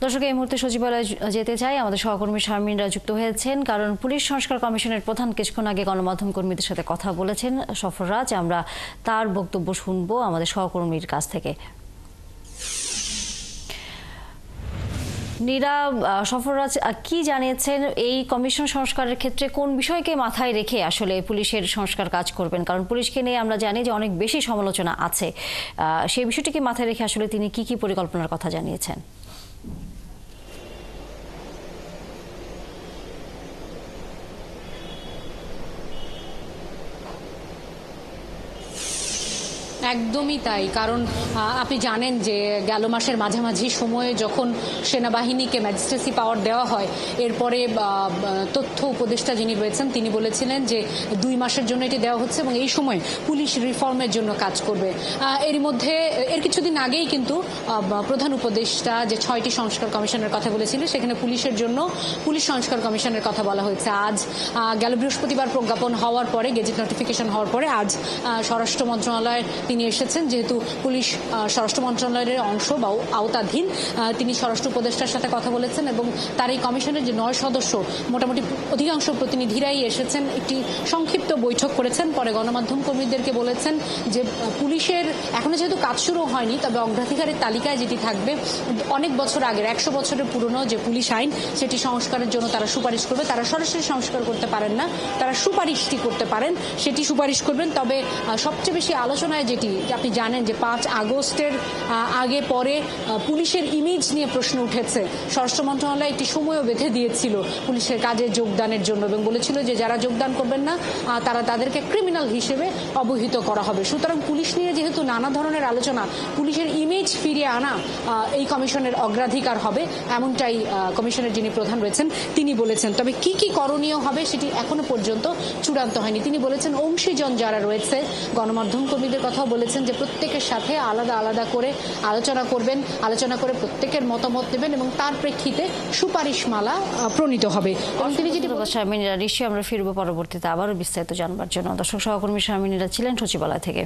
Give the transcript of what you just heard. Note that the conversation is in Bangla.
দর্শক, এই মুহূর্তে সচিবালয়ে যেতে চাই। আমাদের সহকর্মী শারমিনরা যুক্ত হয়েছেন, কারণ পুলিশ সংস্কার কমিশনের প্রধান কিছুক্ষণ আগে গণমাধ্যম কর্মীদের সাথে কথা বলেছেন সফররাজ। আমরা তার বক্তব্য শুনবো আমাদের সহকর্মীর কাছ থেকে। নীরা, সফররাজ কি জানিয়েছেন এই কমিশন সংস্কারের ক্ষেত্রে কোন বিষয়কে মাথায় রেখে আসলে পুলিশের সংস্কার কাজ করবেন? কারণ পুলিশকে নিয়ে আমরা জানি যে অনেক বেশি সমালোচনা আছে, সেই বিষয়টিকে মাথায় রেখে আসলে তিনি কি পরিকল্পনার কথা জানিয়েছেন? একদমই তাই, কারণ আপনি জানেন যে গেল মাসের মাঝামাঝি সময়ে যখন সেনাবাহিনীকে ম্যাজিস্ট্রেসি পাওয়ার দেওয়া হয়, এরপরে তথ্য উপদেষ্টা যিনি রয়েছেন তিনি বলেছিলেন যে 2 মাসের জন্য এটি দেওয়া হচ্ছে এবং এই সময় পুলিশ রিফর্মের জন্য কাজ করবে। এর মধ্যে এর কিছুদিন আগেই কিন্তু প্রধান উপদেষ্টা যে 6টি সংস্কার কমিশনের কথা বলেছিল, সেখানে পুলিশের জন্য পুলিশ সংস্কার কমিশনের কথা বলা হয়েছে। আজ গেল বৃহস্পতিবার প্রজ্ঞাপন হওয়ার পরে, গেজেট নোটিফিকেশন হওয়ার পরে আজ স্বরাষ্ট্র মন্ত্রণালয়ের তিনি এসেছেন। যেহেতু পুলিশ স্বরাষ্ট্র মন্ত্রণালয়ের অংশ বা আওতাধীন, তিনি স্বরাষ্ট্র উপদেষ্টার সাথে কথা বলেছেন এবং তার এই কমিশনের যে 9 সদস্য, মোটামুটি অধিকাংশ প্রতিনিধিরাই এসেছেন, একটি সংক্ষিপ্ত বৈঠক করেছেন। পরে গণমাধ্যম কর্মীদেরকে বলেছেন যে পুলিশের এখনো যেহেতু কাজ শুরু হয়নি, তবে অগ্রাধিকারের তালিকায় যেটি থাকবে অনেক বছর আগের 100 বছরের পুরনো যে পুলিশ আইন, সেটি সংস্কারের জন্য তারা সুপারিশ করবে। তারা সরাসরি সংস্কার করতে পারেন না, তারা সুপারিশটি করতে পারেন, সেটি সুপারিশ করবেন। তবে সবচেয়ে বেশি আলোচনায় যেটি আপনি জানেন যে 5 আগস্টের আগে পরে পুলিশের ইমেজ নিয়ে প্রশ্ন উঠেছে। স্বরাষ্ট্র মন্ত্রণালয় একটি সময়ও বেঁধে দিয়েছিল পুলিশের কাজে যোগদানের জন্য এবং বলেছিল যে যারা যোগদান করবেন না তাদেরকে ক্রিমিনাল হিসেবে অবহিত করা হবে। সুতরাং পুলিশ নিয়ে যেহেতু নানা ধরনের আলোচনা, পুলিশের ইমেজ ফিরিয়ে আনা এই কমিশনের অগ্রাধিকার হবে, এমনটাই কমিশনের যিনি প্রধান রয়েছেন তিনি বলেছেন। তবে কি করণীয় হবে সেটি এখনো পর্যন্ত চূড়ান্ত হয়নি। তিনি বলেছেন অংশীজন যারা রয়েছে, গণমাধ্যম কর্মীদের কথাও বলেছেন যে প্রত্যেকের সাথে আলাদা আলাদা করে আলোচনা করবেন, আলোচনা করে প্রত্যেকের মতামত নেবেন এবং তার প্রেক্ষিতে সুপারিশমালা প্রণীত হবে। তিনি যেটি শারমিনরা, নিশ্চয়ই আমরা ফিরবো পরবর্তীতে আবারও বিস্তারিত জানবার জন্য। দর্শক, সহকর্মী শারমিনরা ছিলেন সচিবালয় থেকে।